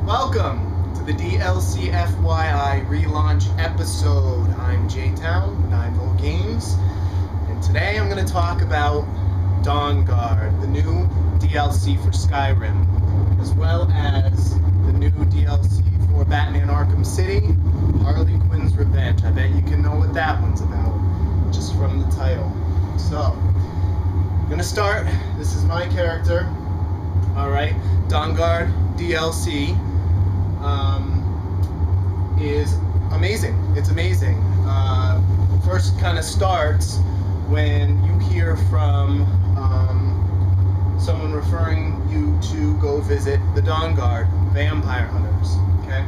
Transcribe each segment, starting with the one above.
Welcome to the DLC FYI relaunch episode. I'm J-Town, 9 Games, and today I'm going to talk about Dawnguard, the new DLC for Skyrim, as well as the new DLC for Batman Arkham City, Harley Quinn's Revenge. I bet you can know what that one's about, just from the title. So, I'm going to start. This is my character. Alright, Dawnguard DLC is amazing. It's amazing. First kind of starts when you hear from someone referring you to go visit the Dawnguard, vampire hunters. Okay?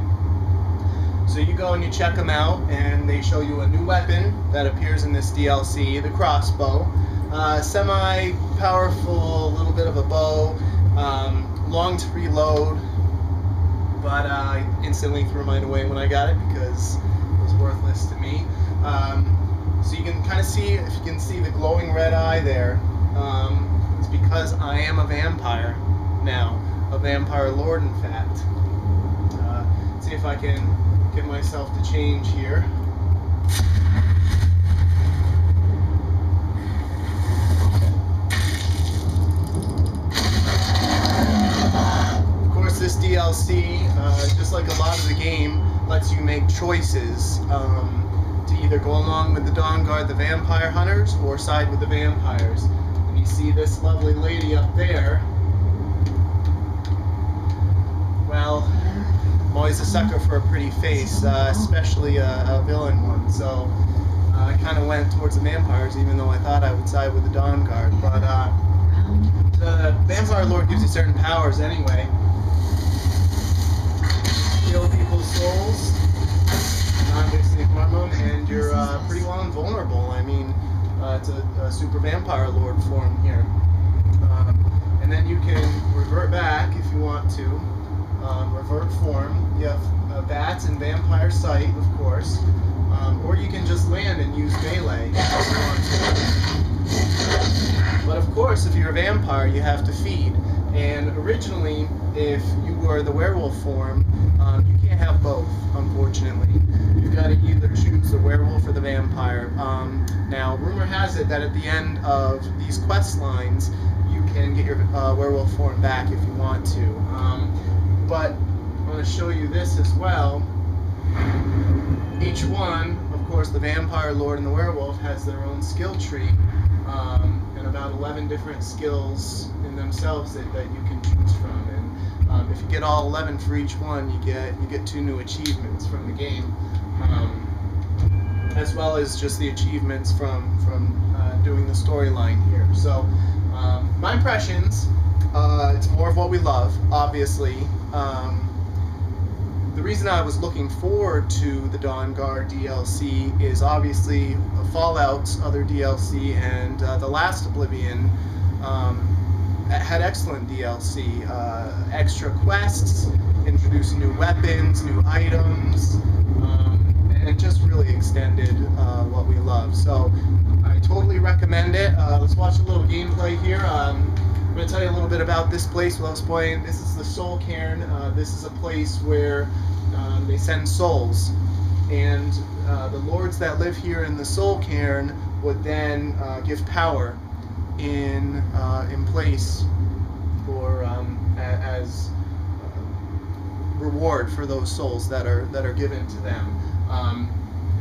So you go and you check them out, and they show you a new weapon that appears in this DLC, the crossbow. Semi-powerful, little bit of a bow, long to reload, but I instantly threw mine away when I got it because it was worthless to me. So you can kind of see, if you can see the glowing red eye there, it's because I am a vampire now, a vampire lord in fact. See if I can get myself to change here. This DLC, just like a lot of the game, lets you make choices to either go along with the Dawnguard, the vampire hunters, or side with the vampires. And you see this lovely lady up there. Well, I'm always a sucker for a pretty face, especially a villain one. So I kind of went towards the vampires, even though I thought I would side with the Dawnguard. But the vampire lord gives you certain powers anyway. Kill people's souls, not basically harm them, and you're pretty well invulnerable. I mean, it's a super vampire lord form here. And then you can revert back if you want to. Revert form. You have bats and vampire sight, of course. Or you can just land and use melee if you want to. But of course, if you're a vampire, you have to feed. And originally, if you were the werewolf form, you can't have both, unfortunately. You've got to either choose the werewolf or the vampire. Now, rumor has it that at the end of these quest lines, you can get your werewolf form back if you want to. But I want to show you this as well. Each one, of course, the vampire lord and the werewolf, has their own skill tree, and about 11 different skills in themselves that you can choose from. And if you get all 11 for each one, you get 2 new achievements from the game, as well as just the achievements from doing the storyline here. So my impressions, it's more of what we love, obviously. The reason I was looking forward to the Dawnguard DLC is obviously Fallout's other DLC, and the last Oblivion had excellent DLC, extra quests, introduced new weapons, new items, and it just really extended what we love. So I totally recommend it. Let's watch a little gameplay here. I'm going to tell you a little bit about this place without spoiling. This is the Soul Cairn. This is a place where they send souls, and the lords that live here in the Soul Cairn would then give power in place for as reward for those souls that are given to them.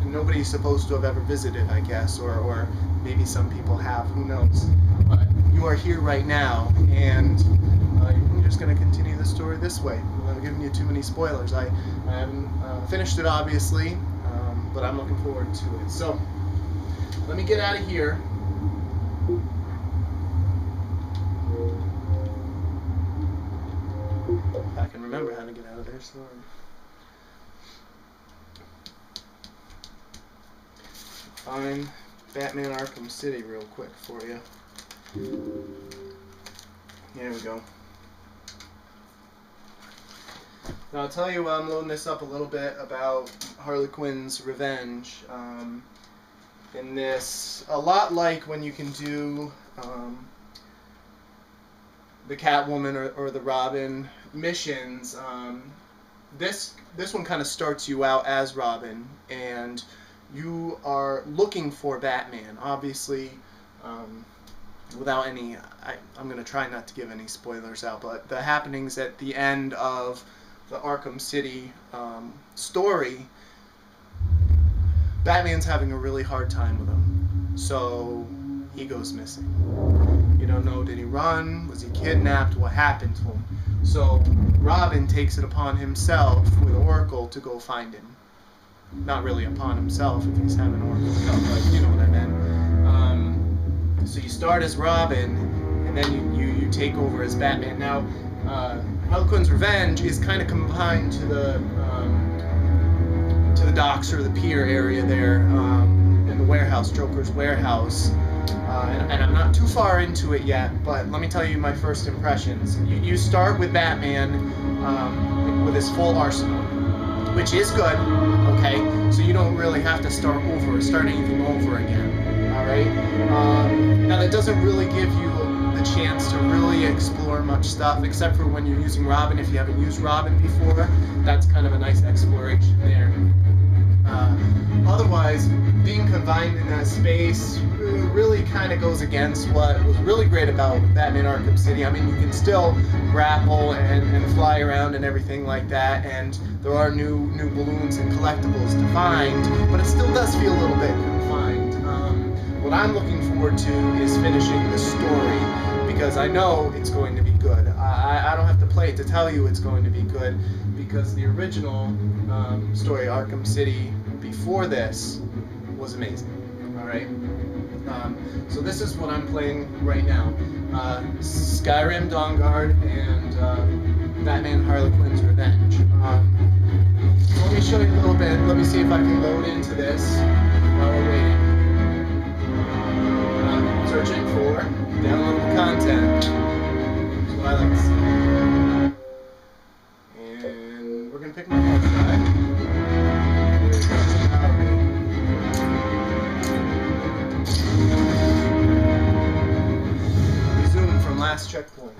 Nobody's supposed to have ever visited, I guess, or maybe some people have. Who knows? But you are here right now, and you're just going to continue the story this way. I'm giving you too many spoilers. I haven't finished it, obviously, but I'm looking forward to it. So let me get out of here. If I can remember how to get out of there, so find Batman Arkham City real quick for you. Here we go. Now I'll tell you while I'm loading this up a little bit about Harley Quinn's Revenge. In this, a lot like when you can do the Catwoman or the Robin missions, this one kind of starts you out as Robin, and you are looking for Batman. Obviously, without any, I'm going to try not to give any spoilers out, but the happenings at the end of the Arkham City story, Batman's having a really hard time with him. So he goes missing. You don't know, did he run? Was he kidnapped? What happened to him? So Robin takes it upon himself with Oracle to go find him. Not really upon himself if he's having Oracle help, but you know what I meant. So you start as Robin, and then you take over as Batman. Now, Harley Quinn's Revenge is kind of confined to the docks or the pier area there in the warehouse, Joker's warehouse. And I'm not too far into it yet, but let me tell you my first impressions. You start with Batman with his full arsenal, which is good, okay? So you don't really have to start anything over again, all right? Now that doesn't really give you the chance to really explore much stuff, except for when you're using Robin. If you haven't used Robin before, that's kind of a nice exploration there. Otherwise, being confined in that space really kind of goes against what was really great about Batman Arkham City. I mean, you can still grapple and fly around and everything like that, and there are new balloons and collectibles to find, but it still does feel a little bit confined. What I'm looking forward to is finishing the story, because I know it's going to be good. I don't have to play it to tell you it's going to be good, because the original story, Arkham City, before this, was amazing. Alright? So this is what I'm playing right now. Skyrim, Dawnguard, and Batman Harley Quinn's Revenge. So let me show you a little bit. Let me see if I can load into this while we're waiting. Searching for downloadable content. That's what I like to see. And we're going to pick my hard drive. Resume from last checkpoint.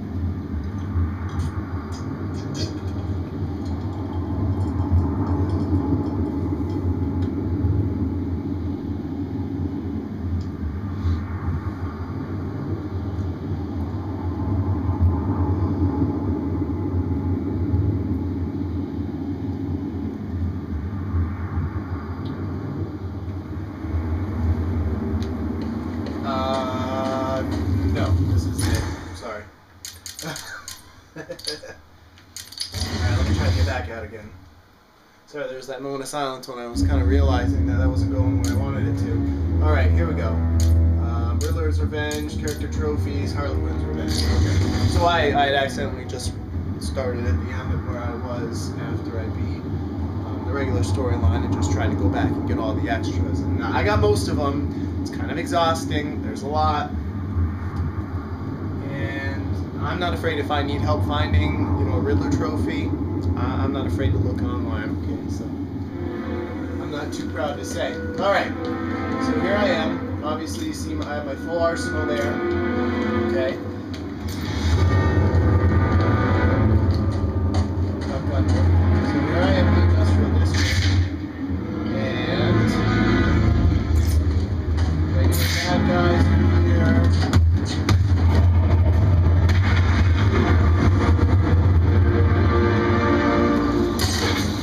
No, this is it. Sorry. Alright, let me try to get back out again. Sorry, there was that moment of silence when I was kind of realizing that wasn't going where I wanted it to. Alright, here we go. Riddler's Revenge, character trophies, Harley Quinn's Revenge. Okay. So I had accidentally just started at the end of where I was after I beat the regular storyline and just tried to go back and get all the extras. And I got most of them. It's kind of exhausting. There's a lot. And I'm not afraid if I need help finding, a Riddler trophy. I'm not afraid to look online. Okay, so I'm not too proud to say. All right. So here I am. Obviously, you see I have my full arsenal there. Okay. So here I am in the industrial district. And regular bad guys in here.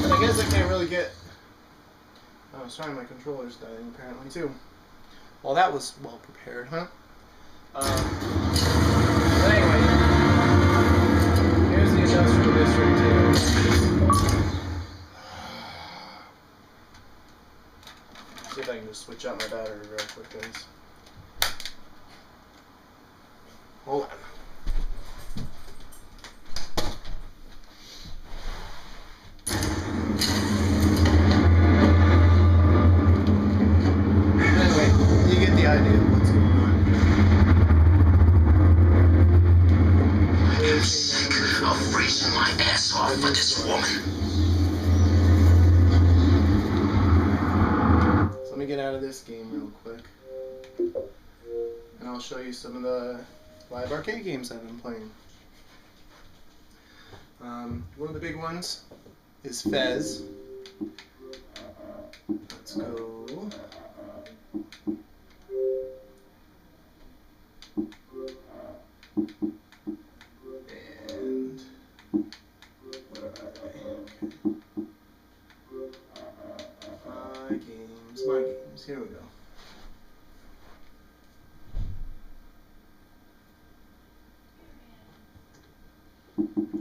But I guess I can't really get... Oh, sorry, my controller's dying apparently too. Well, that was well prepared, huh? But anyway, here's the industrial district here. See if I can just switch out my battery real quick, guys. Hold on. Anyway, you get the idea of what's going on. Of raising my ass off for this woman. So let me get out of this game real quick. And I'll show you some of the live arcade games I've been playing. One of the big ones is FEZ. Let's go. And where are they? Okay. My games. Here we go.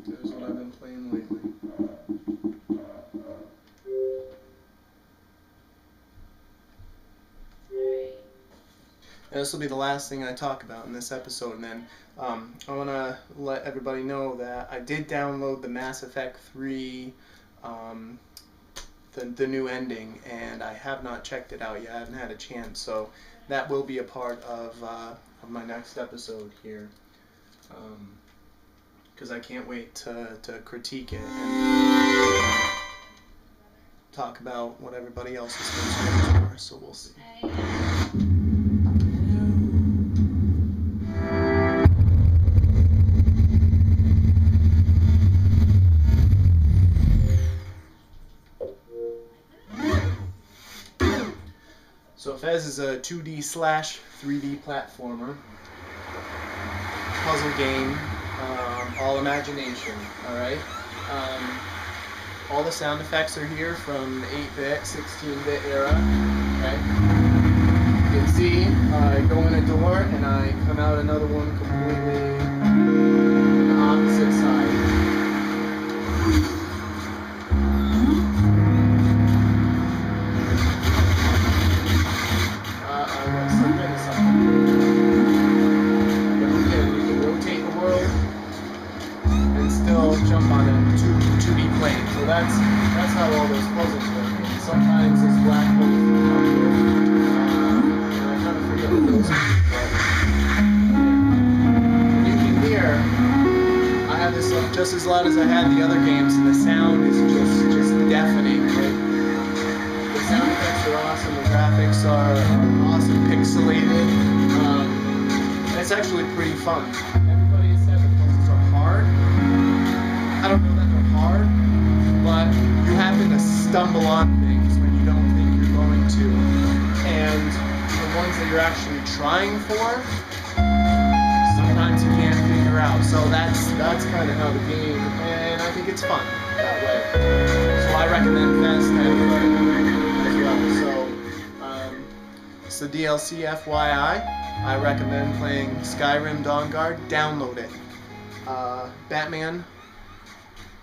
There's what I've been playing lately. And this will be the last thing I talk about in this episode, and then I want to let everybody know that I did download the Mass Effect 3, the new ending, and I have not checked it out yet. I haven't had a chance, so that will be a part of my next episode here, because I can't wait to critique it and talk about what everybody else is concerned for, so we'll see. So FEZ is a 2D/3D platformer, puzzle game, all imagination, alright? All the sound effects are here from 8-bit, 16-bit era, okay? You can see I go in a door and I come out another one completely on the opposite side. Jump on a 2D plane. So that's how all those puzzles work. And sometimes this black hole can come here. And I kind of forget what those are. But you can hear, I have this up just as loud as I had the other games, and the sound is just deafening. Right? The sound effects are awesome. The graphics are awesome, pixelated. And it's actually pretty fun. Everybody has said the puzzles are hard. I don't know that they're hard, but you happen to stumble on things when you don't think you're going to. And the ones that you're actually trying for, sometimes you can't figure out. So that's kind of how the game, and I think it's fun that way. So I recommend FEZ to everybody as well. So it's the DLC FYI. I recommend playing Skyrim Dawnguard. Download it. Batman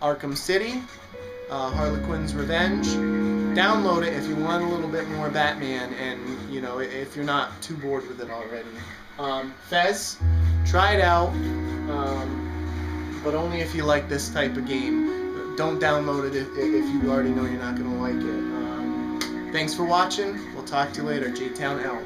Arkham City, Harley Quinn's Revenge. Download it if you want a little bit more Batman, and you know, if you're not too bored with it already. FEZ, try it out, but only if you like this type of game. Don't download it if you already know you're not going to like it. Thanks for watching. We'll talk to you later. J-Town out.